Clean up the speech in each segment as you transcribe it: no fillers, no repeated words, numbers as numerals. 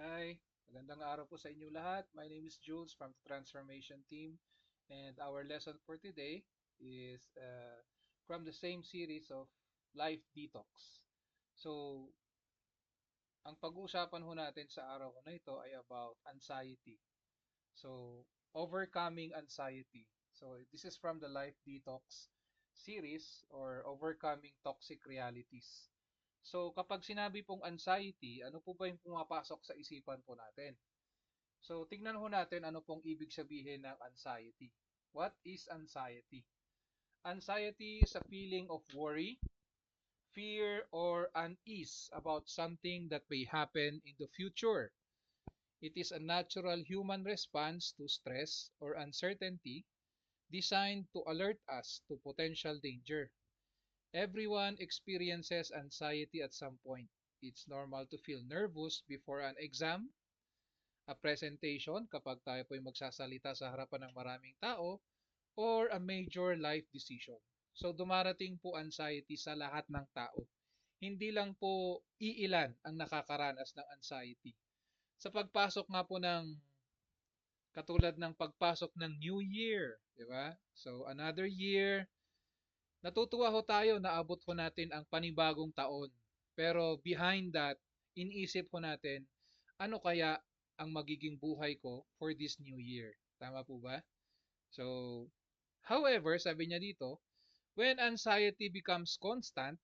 Hi, magandang araw po sa inyo lahat. My name is Jules from the Transformation Team, and our lesson for today is from the same series of Life Detox. So, ang pag-uusapan ho natin sa araw na ito ay about anxiety. So, overcoming anxiety. So, this is from the Life Detox series or overcoming toxic realities. So, kapag sinabi pong anxiety, ano po ba yung pumapasok sa isipan po natin? So, tignan ho natin ano pong ibig sabihin ng anxiety. What is anxiety? Anxiety is a feeling of worry, fear, or unease about something that may happen in the future. It is a natural human response to stress or uncertainty designed to alert us to potential danger. Everyone experiences anxiety at some point. It's normal to feel nervous before an exam, a presentation kapag tayo po ay magsasalita sa harapan ng maraming tao, or a major life decision. So dumarating po anxiety sa lahat ng tao. Hindi lang po iilan ang nakakaranas ng anxiety. Sa pagpasok nga po ng katulad ng pagpasok ng New Year, di ba? So another year, natutuwa ho tayo na abot ho natin ang panibagong taon. Pero behind that, iniisip ho natin, ano kaya ang magiging buhay ko for this new year? Tama po ba? So, however, sabi niya dito, when anxiety becomes constant,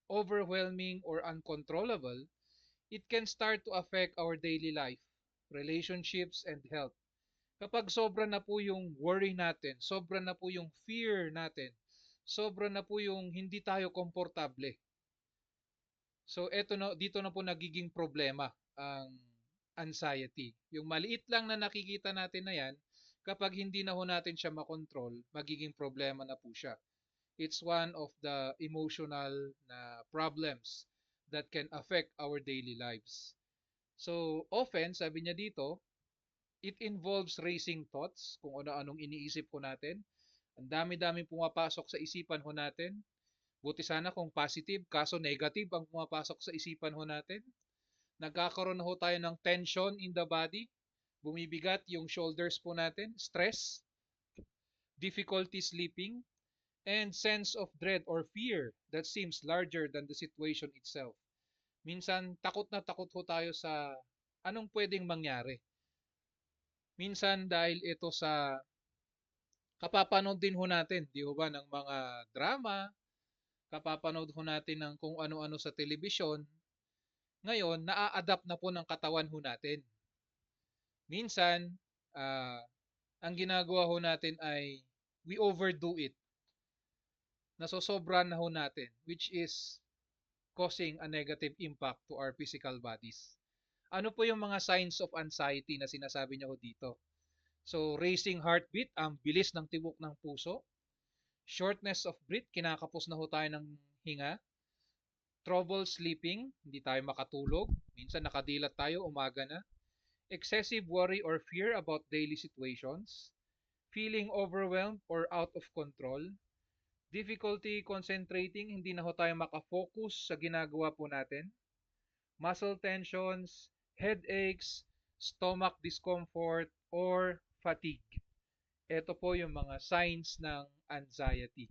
overwhelming, or uncontrollable, it can start to affect our daily life, relationships, and health. Kapag sobra na po yung worry natin, sobra na po yung fear natin, sobra na po yung hindi tayo komportable. So eto na dito na po nagiging problema ang anxiety. Yung maliit lang na nakikita natin na yan, kapag hindi na ho natin siya makontrol, magiging problema na po siya. It's one of the emotional na problems that can affect our daily lives. So often, sabi niya dito, it involves racing thoughts, kung ano-anong iniisip ko natin. Ang dami-daming pumapasok sa isipan ho natin. Buti sana kung positive, kaso negative ang pumapasok sa isipan ho natin. Nagkakaroon na ho tayo ng tension in the body. Bumibigat yung shoulders po natin. Stress, difficulty sleeping, and sense of dread or fear that seems larger than the situation itself. Minsan, takot na takot ho tayo sa anong pwedeng mangyari. Minsan dahil ito sa kapapanood din ho natin, di ho ba, ng mga drama, kapapanood ho natin ng kung ano-ano sa telebisyon. Ngayon, naa-adapt na po ng katawan ho natin. Minsan, ah, ang ginagawa ho natin ay we overdo it. Nasosobra na ho natin, which is causing a negative impact to our physical bodies. Ano po yung mga signs of anxiety na sinasabi niya ho dito? So, racing heartbeat, ang bilis ng tibok ng puso. Shortness of breath, kinakapos na ho tayo ng hinga. Trouble sleeping, hindi tayo makatulog. Minsan nakadilat tayo, umaga na. Excessive worry or fear about daily situations. Feeling overwhelmed or out of control. Difficulty concentrating, hindi na ho tayo makafocus sa ginagawa po natin. Muscle tensions, headaches, stomach discomfort, or fatigue. Ito po yung mga signs ng anxiety.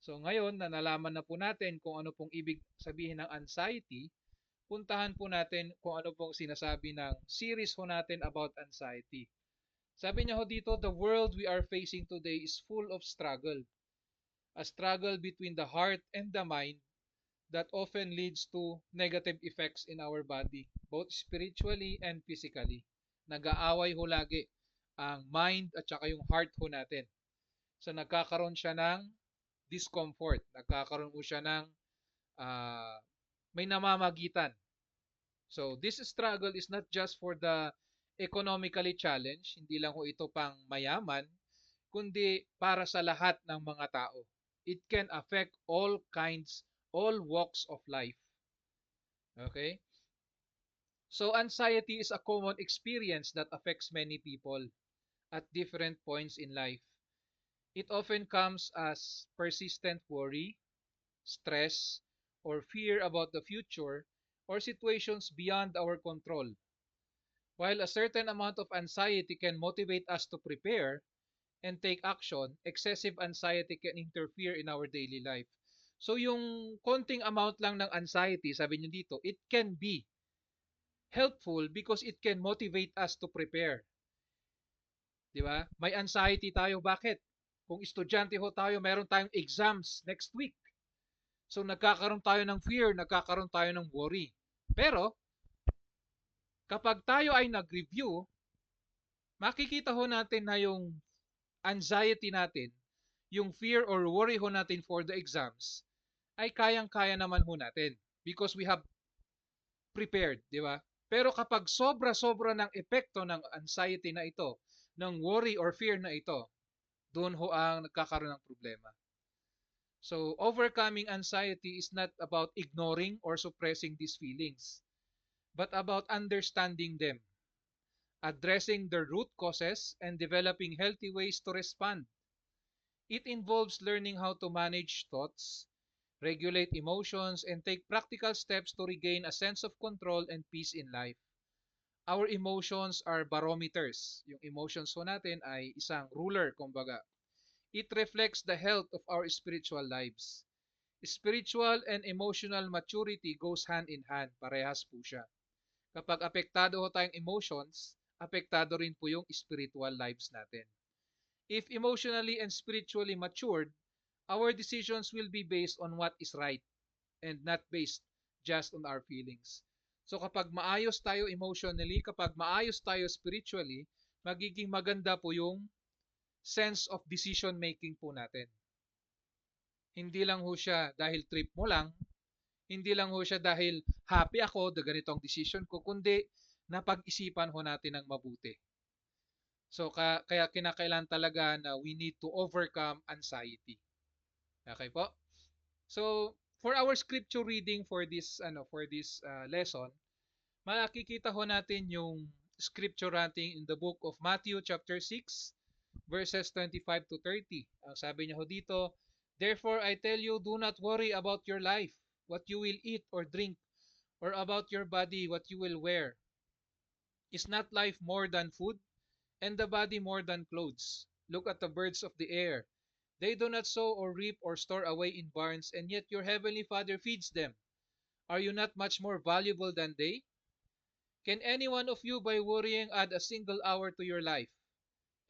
So ngayon na nalaman na po natin kung ano pong ibig sabihin ng anxiety, puntahan po natin kung ano pong sinasabi ng series ho natin about anxiety. Sabi niya ho dito, the world we are facing today is full of struggle. A struggle between the heart and the mind that often leads to negative effects in our body, both spiritually and physically. Nag-aaway ho lagi ang mind at saka yung heart ho natin. So nagkakaroon siya ng discomfort, nagkakaroon po siya ng uh, may namamagitan. So this struggle is not just for the economically challenged, hindi lang ho ito pang mayaman, kundi para sa lahat ng mga tao. It can affect all kinds, all walks of life. Okay? So anxiety is a common experience that affects many people at different points in life. It often comes as persistent worry, stress, or fear about the future or situations beyond our control. While a certain amount of anxiety can motivate us to prepare and take action, excessive anxiety can interfere in our daily life. So yung konting amount lang ng anxiety, sabi niyo dito, it can be helpful because it can motivate us to prepare. Di ba? May anxiety tayo. Bakit? Kung estudyante ho tayo, meron tayong exams next week. So nagkakaroon tayo ng fear, nagkakaroon tayo ng worry. Pero kapag tayo ay nag-review, makikita ho natin na yung anxiety natin, yung fear or worry ho natin for the exams, ay kayang-kaya naman ho natin because we have prepared, di ba? Pero kapag sobra-sobra ng epekto ng anxiety na ito, ng worry or fear na ito, doon ho ang nagkakaroon ng problema. So, overcoming anxiety is not about ignoring or suppressing these feelings, but about understanding them, addressing the root causes, and developing healthy ways to respond. It involves learning how to manage thoughts, regulate emotions, and take practical steps to regain a sense of control and peace in life. Our emotions are barometers. Yung emotions ho natin ay isang ruler, kumbaga. It reflects the health of our spiritual lives. Spiritual and emotional maturity goes hand in hand. Parehas po siya. Kapag apektado ho tayong emotions, apektado rin po yung spiritual lives natin. If emotionally and spiritually matured, our decisions will be based on what is right and not based just on our feelings. So kapag maayos tayo emotionally, kapag maayos tayo spiritually, magiging maganda po yung sense of decision making po natin. Hindi lang ho siya dahil trip mo lang, hindi lang ho siya dahil happy ako na ganito ang decision ko, kundi napag-isipan ho natin ng mabuti. So kaya kinakailangan talaga na we need to overcome anxiety. Okay po? So for our scripture reading for this lesson, makikita ho natin yung scripture reading in the book of Matthew chapter 6 verses 25 to 30. Ang sabi niya ho dito, "Therefore I tell you, do not worry about your life, what you will eat or drink, or about your body, what you will wear. Is not life more than food, and the body more than clothes? Look at the birds of the air. They do not sow or reap or store away in barns, and yet your heavenly Father feeds them. Are you not much more valuable than they? Can any one of you by worrying add a single hour to your life?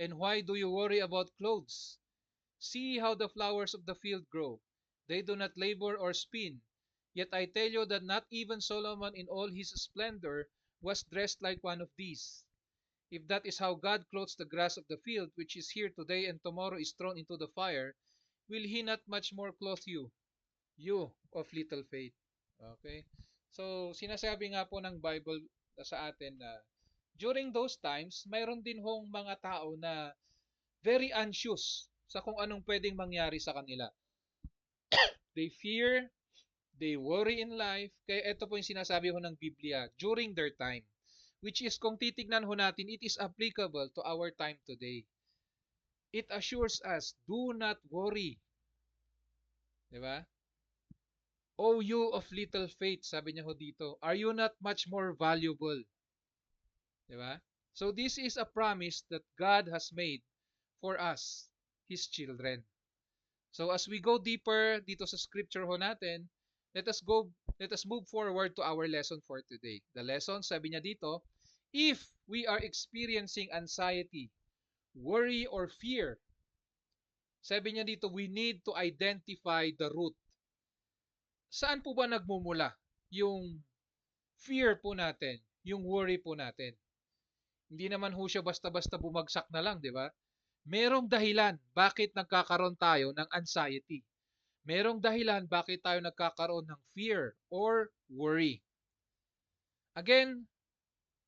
And why do you worry about clothes? See how the flowers of the field grow. They do not labor or spin. Yet I tell you that not even Solomon in all his splendor was dressed like one of these. If that is how God clothes the grass of the field, which is here today and tomorrow is thrown into the fire, will He not much more clothe you, you of little faith?" Okay? So, sinasabi nga po ng Bible sa atin na during those times, mayroon din hong mga tao na very anxious sa kung anong pwedeng mangyari sa kanila. They fear, they worry in life. Kaya ito po yung sinasabi ho ng Biblia, during their time. Which is, kung titignan ho natin, it is applicable to our time today. It assures us, do not worry. Diba? O you of little faith, sabi niya ho dito, are you not much more valuable? Diba? So this is a promise that God has made for us, His children. So as we go deeper dito sa scripture ho natin, let us move forward to our lesson for today. The lesson, sabi niya dito, if we are experiencing anxiety, worry, or fear, sabi niya dito, we need to identify the root. Saan po ba nagmumula yung fear po natin, yung worry po natin? Hindi naman ho siya basta-basta bumagsak na lang, di ba? Merong dahilan bakit nagkakaroon tayo ng anxiety. Merong dahilan bakit tayo nagkakaroon ng fear or worry. Again,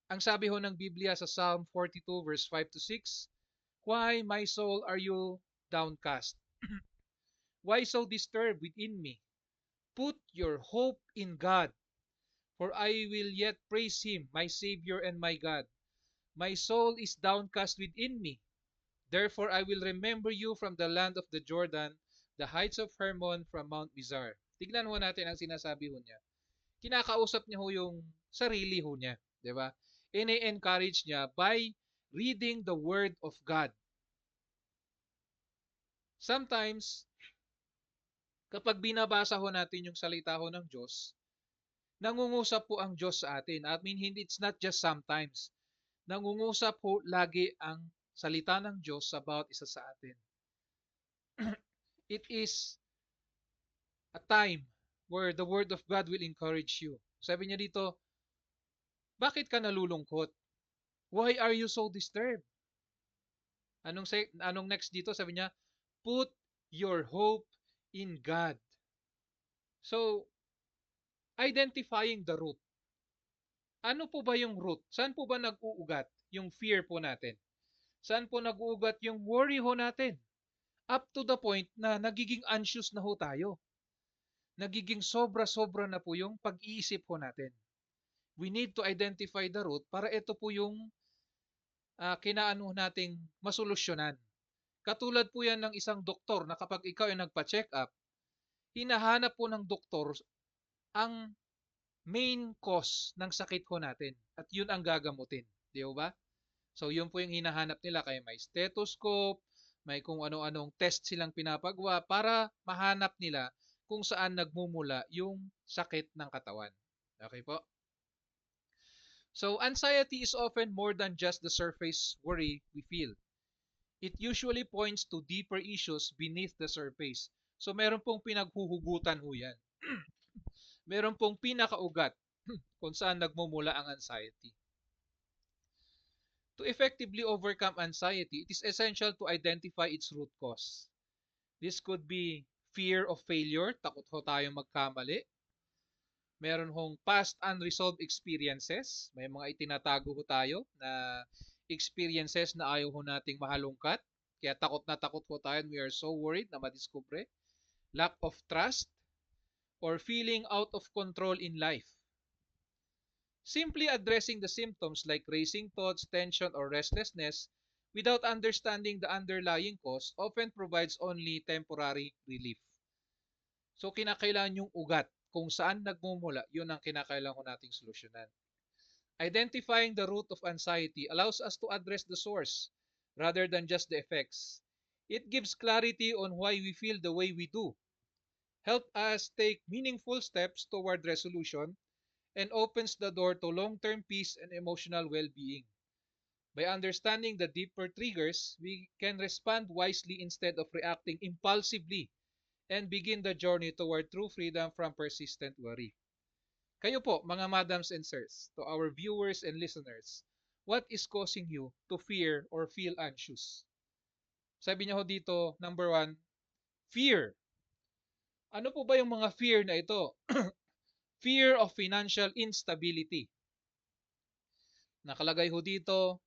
ang sabi ho ng Biblia sa Psalm 42 verse 5 to 6, "Why, my soul, are you downcast? Why so disturbed within me? Put your hope in God, for I will yet praise Him, my Savior and my God. My soul is downcast within me. Therefore I will remember you from the land of the Jordan, the heights of Hermon from Mount Mizar." Tignan ho natin ang sinasabi ho niya. Kinakausap niya ho yung sarili ho niya, 'di ba? ini-encourage niya by reading the Word of God. Sometimes, kapag binabasa ho natin yung salita ho ng Diyos, nangungusap po ang Diyos sa atin. I mean, hindi, it's not just sometimes. Nangungusap po lagi ang salita ng Diyos sa bawat isa sa atin. It is a time where the Word of God will encourage you. Sabi niya dito, bakit ka nalulungkot? Why are you so disturbed? Anong next dito? Sabi niya, put your hope in God. So, identifying the root. Ano po ba yung root? Saan po ba nag-uugat yung fear po natin? Saan po nag-uugat yung worry ho natin? Up to the point na nagiging anxious na ho tayo. Nagiging sobra-sobra na po yung pag-iisip ho natin. We need to identify the root para ito po yung kinaano nating masolusyonan. Katulad po yan ng isang doktor na kapag ikaw ay nagpa-check up, hinahanap po ng doktor ang main cause ng sakit ho natin. At yun ang gagamutin. Di ba? So yun po yung hinahanap nila. Kaya may stethoscope, may kung ano-anong test silang pinapagawa para mahanap nila kung saan nagmumula yung sakit ng katawan. Okay po? So anxiety is often more than just the surface worry we feel. It usually points to deeper issues beneath the surface. So meron pong pinaghuhugutan ho yan. Meron pong pinakaugat kung saan nagmumula ang anxiety. To effectively overcome anxiety, it is essential to identify its root cause. This could be fear of failure, takot ho tayong magkamali. Meron hong past unresolved experiences, may mga itinatago ho tayo na experiences na ayaw ho nating mahalungkat. Kaya takot na takot po tayo and we are so worried na madiskubre. Lack of trust or feeling out of control in life. Simply addressing the symptoms like racing thoughts, tension, or restlessness without understanding the underlying cause often provides only temporary relief. So kinakailangan yung ugat kung saan nagmumula, yun ang kinakailangan ko nating solusyonan. Identifying the root of anxiety allows us to address the source rather than just the effects. It gives clarity on why we feel the way we do, help us take meaningful steps toward resolution, and opens the door to long-term peace and emotional well-being. By understanding the deeper triggers, we can respond wisely instead of reacting impulsively and begin the journey toward true freedom from persistent worry. Kayo po, mga madams and sirs, to our viewers and listeners, what is causing you to fear or feel anxious? Sabi niya ho dito, number 1, fear. Ano po ba yung mga fear na ito? Fear of financial instability. Nakalagay ho dito,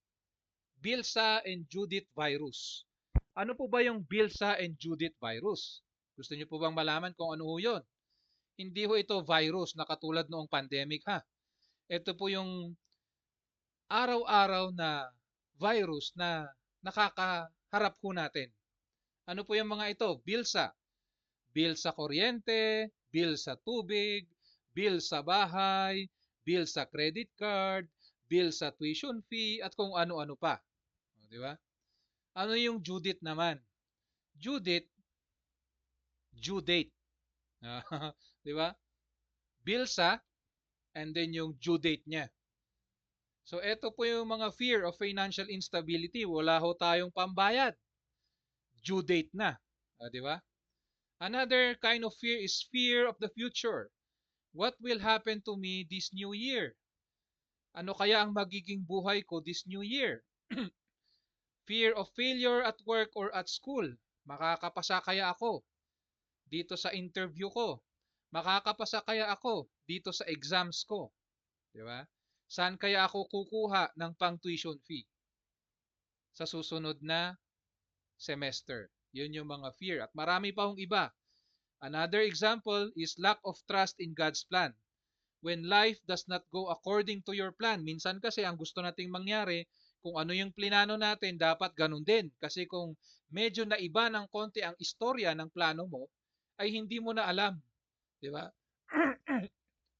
Bilsa and Judith virus. Ano po ba yung Bilsa and Judith virus? Gusto niyo po bang malaman kung ano ho yun? Hindi ho ito virus na katulad noong pandemic ha. Ito po yung araw-araw na virus na nakakaharap ho natin. Ano po yung mga ito? Bilsa. Bill sa kuryente, bill sa tubig, bill sa bahay, bill sa credit card, bill sa tuition fee, at kung ano-ano pa. O, di ba? Ano yung due date naman? Due date, due date. Di ba? Bill sa, and then yung due date niya. So, ito po yung mga fear of financial instability. Wala ho tayong pambayad. Due date na. Di ba? Another kind of fear is fear of the future. What will happen to me this new year? Ano kaya ang magiging buhay ko this new year? Fear of failure at work or at school. Makakapasa kaya ako dito sa interview ko? Makakapasa kaya ako dito sa exams ko? Di ba? Saan kaya ako kukuha ng pang-tuition fee? Sa susunod na semester. Yun yung mga fear. At marami pa hong iba. Another example is lack of trust in God's plan. When life does not go according to your plan, minsan kasi ang gusto nating mangyari, kung ano yung plinano natin, dapat ganun din. Kasi kung medyo naiba ng konti ang istorya ng plano mo, ay hindi mo na alam. Di ba?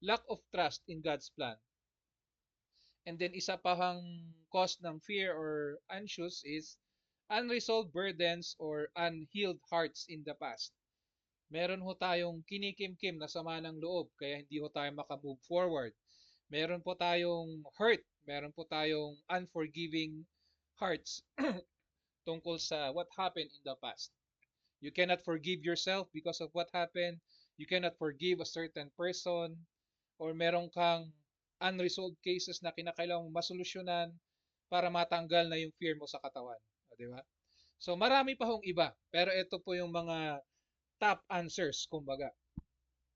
Lack of trust in God's plan. And then isa pa hang cause ng fear or anxious is unresolved burdens or unhealed hearts in the past. Meron ho tayong kinikimkim na sama ng loob kaya hindi ho tayo makamove forward. Meron po tayong hurt, meron po tayong unforgiving hearts tungkol sa what happened in the past. You cannot forgive yourself because of what happened. You cannot forgive a certain person or meron kang unresolved cases na kinakailangang masolusyonan para matanggal na yung fear mo sa katawan. Di ba? So marami pa hong iba. Pero ito po yung mga top answers, kumbaga,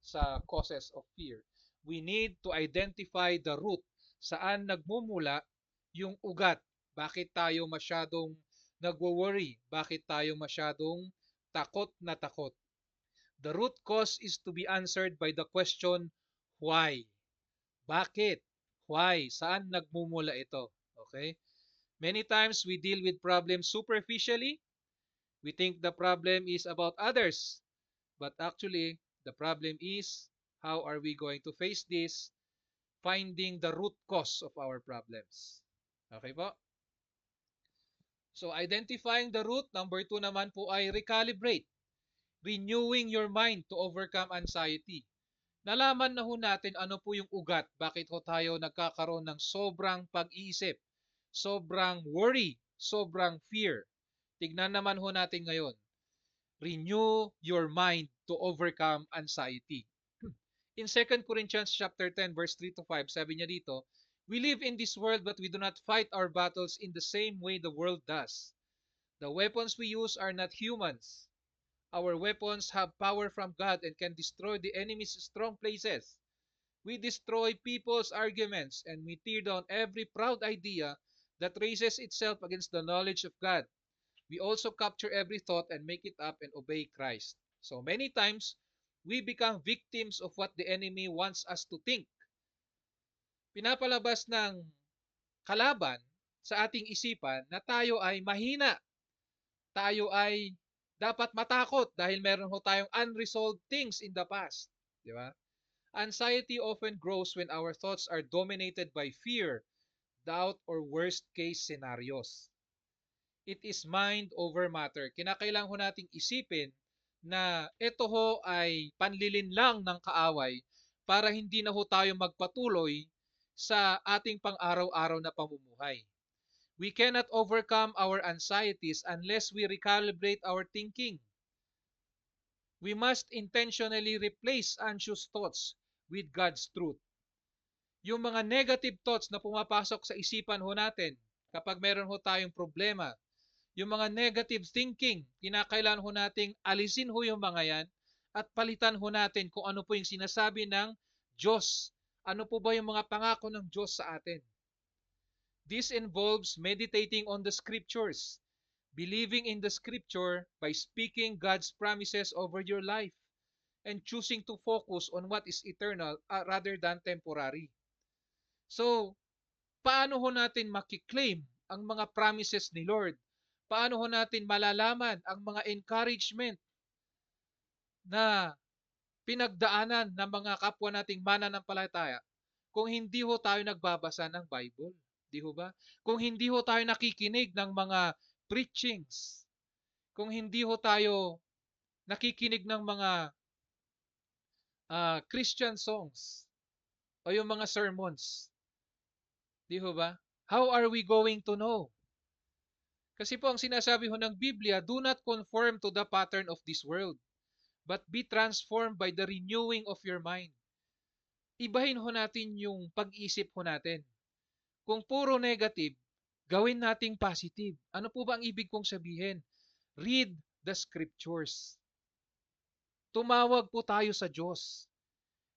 sa causes of fear. We need to identify the root. Saan nagmumula yung ugat? Bakit tayo masyadong nagwo-worry? Bakit tayo masyadong takot na takot? The root cause is to be answered by the question, why? Bakit? Why? Saan nagmumula ito? Okay? Many times we deal with problems superficially. We think the problem is about others. But actually, the problem is how are we going to face this? Finding the root cause of our problems. Okay po? So identifying the root, number 2 naman po ay recalibrate. Renewing your mind to overcome anxiety. Nalaman na ho natin ano po yung ugat, bakit ho tayo nagkakaroon ng sobrang pag-iisip, sobrang worry, sobrang fear. Tignan naman ho natin ngayon. Renew your mind to overcome anxiety. In 2 Corinthians chapter 10 verse 3 to 5, sabi niya dito, we live in this world but we do not fight our battles in the same way the world does. The weapons we use are not humans. Our weapons have power from God and can destroy the enemy's strong places. We destroy people's arguments and we tear down every proud idea that raises itself against the knowledge of God. We also capture every thought and make it up and obey Christ. So many times, we become victims of what the enemy wants us to think. Pinapalabas ng kalaban sa ating isipan na tayo ay mahina. Tayo ay dapat matakot dahil meron ho tayong unresolved things in the past. Di ba? Anxiety often grows when our thoughts are dominated by fear, doubt, or worst case scenarios. It is mind over matter. Kinakailangan ho nating isipin na ito ho ay panlilin lang ng kaaway para hindi na ho tayo magpatuloy sa ating pang-araw-araw na pamumuhay. We cannot overcome our anxieties unless we recalibrate our thinking. We must intentionally replace anxious thoughts with God's truth. Yung mga negative thoughts na pumapasok sa isipan ho natin kapag meron ho tayong problema, yung mga negative thinking, kinakailangan ho nating alisin ho yung mga yan at palitan ho natin kung ano po yung sinasabi ng Diyos. Ano po ba yung mga pangako ng Diyos sa atin? This involves meditating on the scriptures, believing in the scripture by speaking God's promises over your life, and choosing to focus on what is eternal rather than temporary. So, paano ho natin makiklaim ang mga promises ni Lord? Paano ho natin malalaman ang mga encouragement na pinagdaanan ng mga kapwa nating mananampalataya kung hindi ho tayo nagbabasa ng Bible? Di ho ba? Kung hindi ho tayo nakikinig ng mga preachings, kung hindi ho tayo nakikinig ng mga Christian songs o yung mga sermons, di ho ba? How are we going to know? Kasi po ang sinasabi ho ng Biblia, do not conform to the pattern of this world, but be transformed by the renewing of your mind. Ibahin ho natin yung pag-isip ho natin. Kung puro negative, gawin nating positive. Ano po ba ang ibig kong sabihin? Read the scriptures. Tumawag po tayo sa Diyos.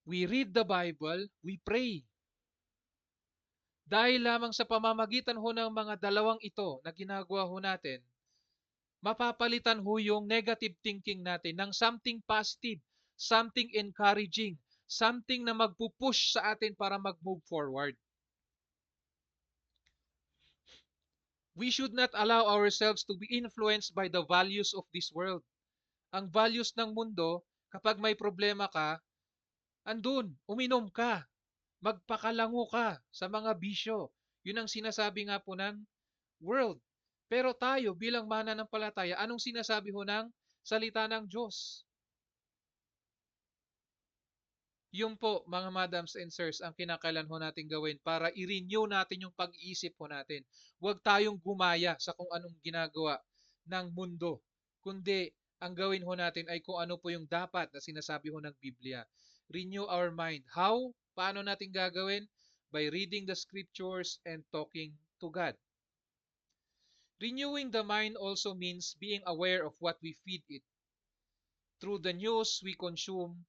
We read the Bible, we pray. Dahil lamang sa pamamagitan ho ng mga dalawang ito na ginagawa ho natin, mapapalitan ho yung negative thinking natin ng something positive, something encouraging, something na magpupush sa atin para mag-move forward. We should not allow ourselves to be influenced by the values of this world. Ang values ng mundo, kapag may problema ka, andun, uminom ka, magpakalango ka sa mga bisyo, Yun ang sinasabi nga po ng world. Pero tayo bilang mananampalataya, anong sinasabi ho ng salita ng Diyos? Yung po, mga madams and sirs, ang kinakailan ho natin gawin para i-renew natin yung pag-iisip ho natin. Huwag tayong gumaya sa kung anong ginagawa ng mundo, kundi ang gawin ho natin ay kung ano po yung dapat na sinasabi ho ng Biblia. Renew our mind. How? Paano natin gagawin? By reading the scriptures and talking to God. Renewing the mind also means being aware of what we feed it. Through the news we consume,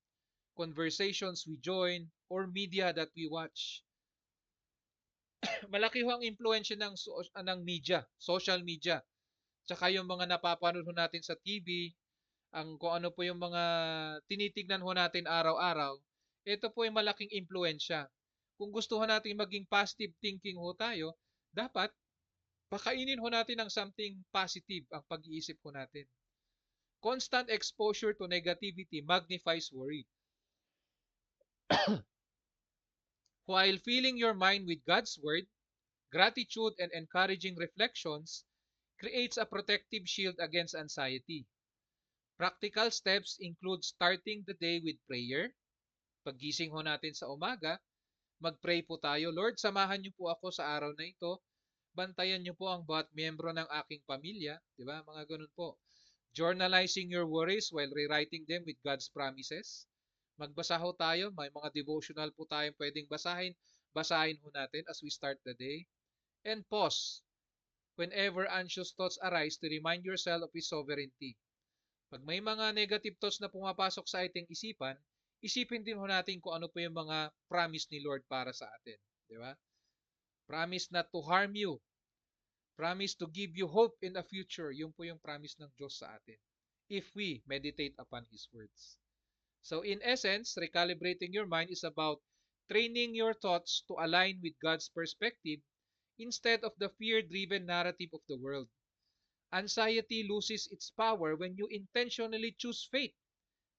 conversations we join, or media that we watch. Malaki ho ang impluensya ng media, social media. Tsaka yung mga napapanood ho natin sa TV, kung ano po yung mga tinitignan ho natin araw-araw, ito po yung malaking impluensya. Kung gusto ho natin maging positive thinking ho tayo, dapat pakainin ho natin ng something positive ang pag-iisip ho natin. Constant exposure to negativity magnifies worry. While filling your mind with God's Word, gratitude and encouraging reflections creates a protective shield against anxiety. Practical steps include starting the day with prayer. Paggising ho natin sa umaga, mag-pray po tayo, Lord, samahan niyo po ako sa araw na ito. Bantayan niyo po ang bawat miyembro ng aking pamilya. Di ba? Mga ganun po. Journalizing your worries while rewriting them with God's promises. Magbasa ho tayo. May mga devotional po tayong pwedeng basahin. Basahin ho natin as we start the day. And pause whenever anxious thoughts arise to remind yourself of His sovereignty. Pag may mga negative thoughts na pumapasok sa ating isipan, isipin din ho natin kung ano po yung mga promise ni Lord para sa atin. Di ba? Promise not to harm you. Promise to give you hope in the future. Yun po yung promise ng Diyos sa atin. If we meditate upon His words. So in essence, recalibrating your mind is about training your thoughts to align with God's perspective instead of the fear-driven narrative of the world. Anxiety loses its power when you intentionally choose faith.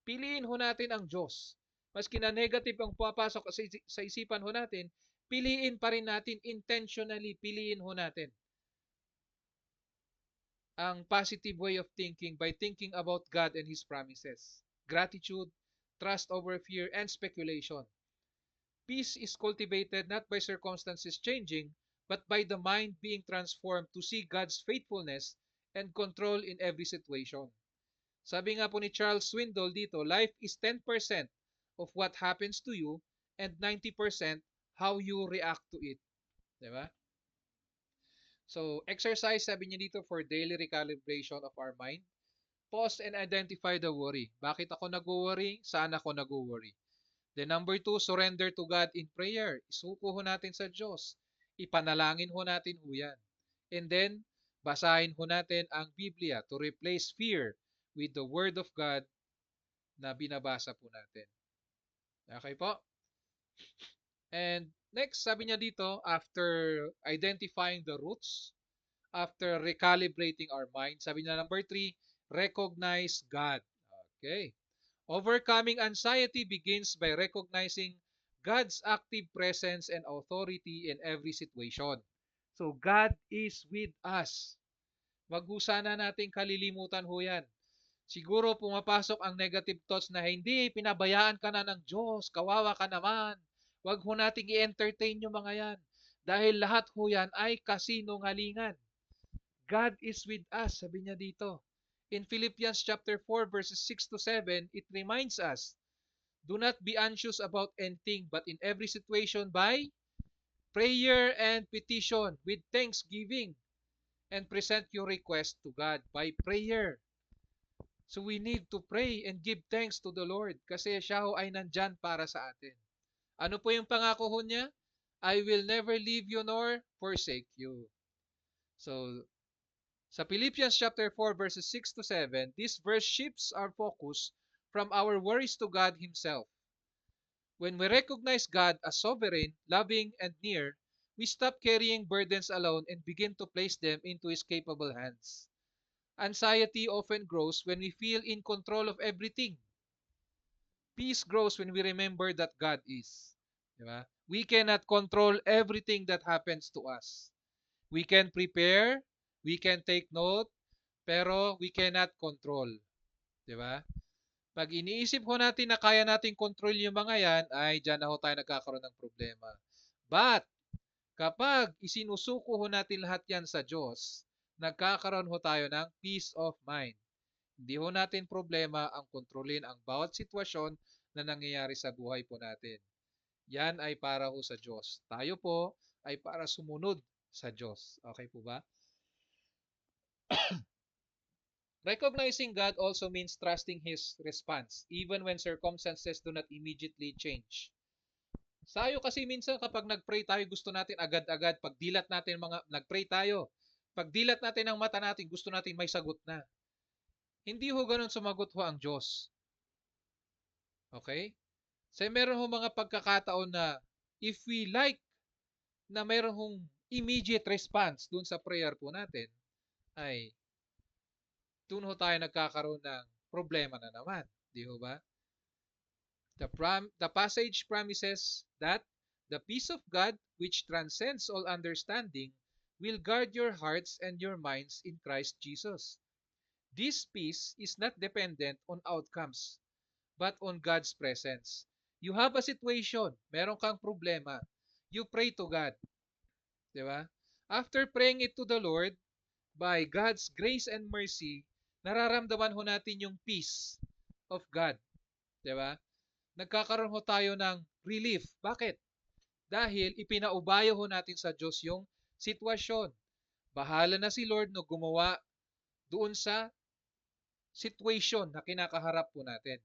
Piliin ho natin ang Diyos. Maski na negative ang papasok sa isipan ho natin, piliin pa rin natin intentionally, piliin ho natin ang positive way of thinking by thinking about God and His promises. Gratitude, trust over fear, and speculation. Peace is cultivated not by circumstances changing, but by the mind being transformed to see God's faithfulness and control in every situation. Sabi nga po ni Charles Swindoll dito, life is 10% of what happens to you and 90% how you react to it. Diba? So, exercise, sabi niya dito, for daily recalibration of our mind. Pause and identify the worry. Bakit ako nag-worry? Saan ako nag-worry? Then number 2, surrender to God in prayer. Isuko ho natin sa Diyos. Ipanalangin ho natin ho yan. And then, basahin ho natin ang Biblia to replace fear with the Word of God na binabasa po natin. Okay po? And next, sabi niya dito, after identifying the roots, after recalibrating our mind, sabi niya number 3, recognize God. Okay. Overcoming anxiety begins by recognizing God's active presence and authority in every situation. So, God is with us. Wag ho sana nating kalilimutan ho yan. Siguro pumapasok ang negative thoughts na hindi, pinabayaan ka na ng Diyos, kawawa ka naman. Wag ho nating i-entertain yung mga yan. Dahil lahat ho yan ay kasinungalingan. God is with us, sabi niya dito. In Philippians chapter 4 verses 6 to 7, it reminds us, do not be anxious about anything, but in every situation by prayer and petition with thanksgiving, and present your request to God by prayer. So we need to pray and give thanks to the Lord kasi siya ho ay nandyan para sa atin. Ano po yung pangako ho niya? I will never leave you nor forsake you. So, sa Philippians chapter 4 verses 6 to 7, this verse shifts our focus from our worries to God Himself. When we recognize God as sovereign, loving, and near, we stop carrying burdens alone and begin to place them into His capable hands. Anxiety often grows when we feel in control of everything. Peace grows when we remember that God is. Di ba? We cannot control everything that happens to us. We can prepare, we can take note, pero we cannot control. Di ba? Pag iniisip ho natin na kaya nating control yung mga yan, ay dyan na ho tayo nagkakaroon ng problema. But, kapag isinusuko ho natin lahat yan sa Diyos, nagkakaroon ho tayo ng peace of mind. Hindi ho natin problema ang kontrolin ang bawat sitwasyon na nangyayari sa buhay po natin. Yan ay para ho sa Diyos. Tayo po ay para sumunod sa Diyos. Okay po ba? Recognizing God also means trusting His response, even when circumstances do not immediately change. Tayo kasi minsan kapag nag-pray tayo, gusto natin agad-agad. Pag dilat natin nag-pray tayo, pag dilat natin ang mata natin, gusto natin may sagot na. Hindi ho ganun sumagot ho ang Diyos. Okay? So meron ho mga pagkakataon na if we like na meron hong immediate response dun sa prayer po natin, ay dun ho tayo nagkakaroon ng problema na naman. Di ho ba? The passage promises that the peace of God, which transcends all understanding, will guard your hearts and your minds in Christ Jesus. This peace is not dependent on outcomes, but on God's presence. You have a situation, meron kang problema, you pray to God. Di ba? After praying it to the Lord, by God's grace and mercy, nararamdaman ho natin yung peace of God. Di ba? Nagkakaroon ho tayo ng relief. Bakit? Dahil ipinaubayo ho natin sa Diyos yung sitwasyon. Bahala na si Lord no gumawa doon sa situation na kinakaharap po natin.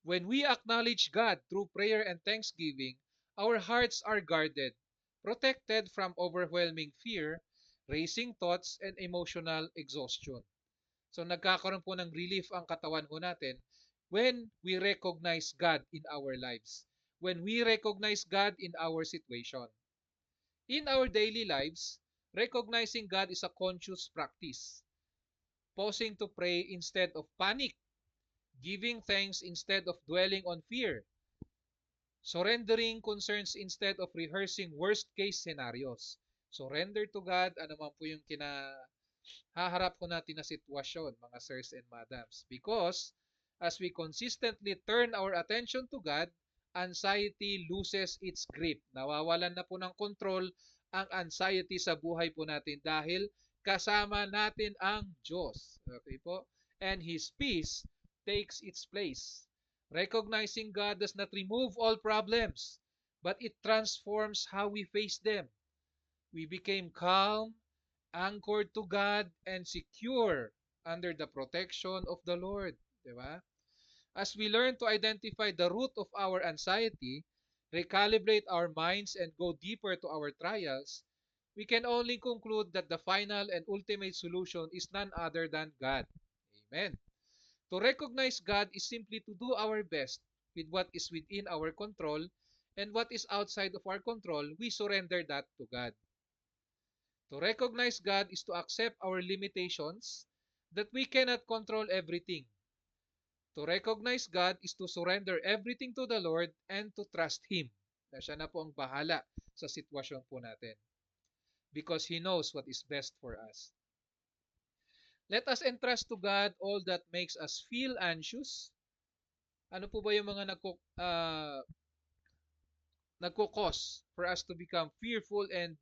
When we acknowledge God through prayer and thanksgiving, our hearts are guarded, protected from overwhelming fear, racing thoughts, and emotional exhaustion. So nagkakaroon po ng relief ang katawan ho natin when we recognize God in our lives, when we recognize God in our situation. In our daily lives, recognizing God is a conscious practice. Pausing to pray instead of panic, giving thanks instead of dwelling on fear, surrendering concerns instead of rehearsing worst-case scenarios. Surrender to God, ano man po yung haharap ko natin na sitwasyon, mga sirs and madams. Because as we consistently turn our attention to God, anxiety loses its grip. Nawawalan na po ng control ang anxiety sa buhay po natin dahil kasama natin ang Diyos. Okay po? And His peace takes its place. Recognizing God does not remove all problems, but it transforms how we face them. We became calm, anchored to God, and secure under the protection of the Lord. Diba? As we learn to identify the root of our anxiety, recalibrate our minds, and go deeper to our trials, we can only conclude that the final and ultimate solution is none other than God. Amen. To recognize God is simply to do our best with what is within our control, and what is outside of our control, we surrender that to God. To recognize God is to accept our limitations, that we cannot control everything. To recognize God is to surrender everything to the Lord and to trust Him. Na siya na po ang bahala sa sitwasyon po natin. Because He knows what is best for us. Let us entrust to God all that makes us feel anxious. Ano po ba yung mga nagko-cause for us to become fearful and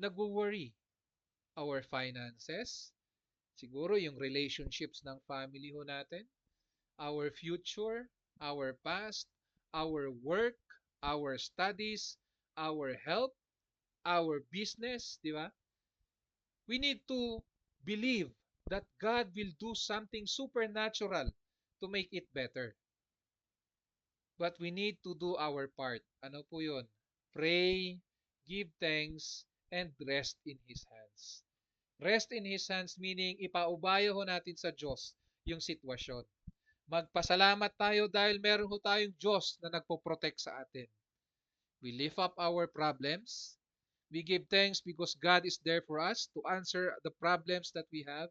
nagwo-worry? Our finances, siguro yung relationships ng family ho natin, our future, our past, our work, our studies, our health, our business, di ba? We need to believe that God will do something supernatural to make it better. But we need to do our part. Ano po yun? Pray, give thanks, and rest in His hands. Rest in His hands meaning ipaubayo ho natin sa Diyos yung sitwasyon. Magpasalamat tayo dahil meron ho tayong Diyos na nagpo-protect sa atin. We lift up our problems. We give thanks because God is there for us to answer the problems that we have.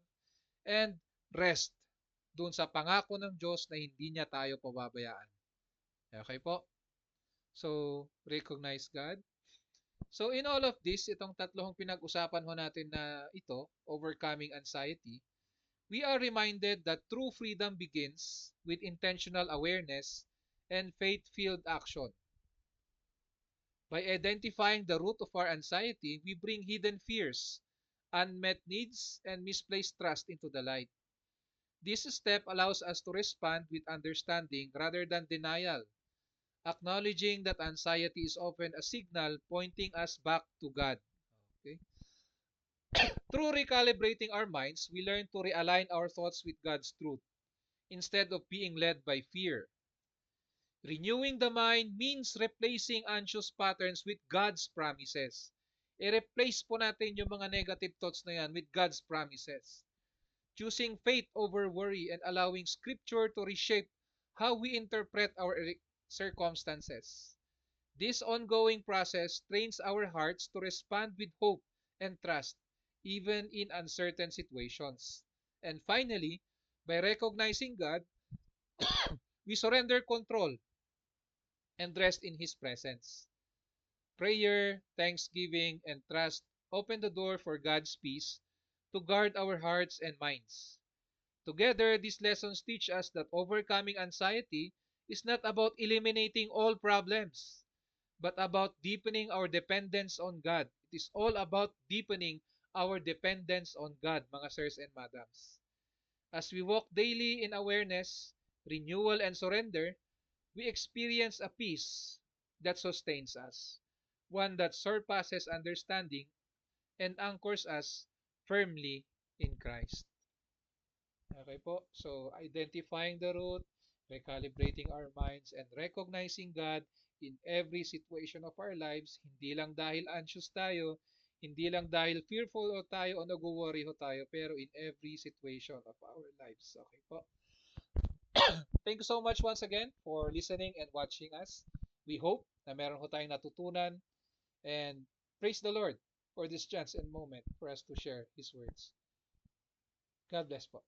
And rest doon sa pangako ng Diyos na hindi niya tayo pababayaan. Okay po? So, recognize God. So, in all of this, itong tatlong pinag-usapan ho natin na ito, overcoming anxiety, we are reminded that true freedom begins with intentional awareness and faith-filled action. By identifying the root of our anxiety, we bring hidden fears, unmet needs, and misplaced trust into the light. This step allows us to respond with understanding rather than denial, acknowledging that anxiety is often a signal pointing us back to God. Okay? Through recalibrating our minds, we learn to realign our thoughts with God's truth instead of being led by fear. Renewing the mind means replacing anxious patterns with God's promises. I-replace po natin yung mga negative thoughts na yan with God's promises. Choosing faith over worry and allowing Scripture to reshape how we interpret our circumstances. This ongoing process trains our hearts to respond with hope and trust, even in uncertain situations. And finally, by recognizing God, we surrender control and rest in His presence. Prayer, thanksgiving, and trust open the door for God's peace to guard our hearts and minds. Together, these lessons teach us that overcoming anxiety is not about eliminating all problems, but about deepening our dependence on God. It is all about deepening our dependence on God, mga sirs and madams. As we walk daily in awareness, renewal, and surrender, we experience a peace that sustains us, one that surpasses understanding and anchors us firmly in Christ. Okay po, so identifying the root, recalibrating our minds, and recognizing God in every situation of our lives, hindi lang dahil anxious tayo, hindi lang dahil fearful o tayo o nag-worry ho tayo, pero in every situation of our lives. Okay po. Thank you so much once again for listening and watching us. We hope na meron ho tayong natutunan and praise the Lord for this chance and moment for us to share His words. God bless po.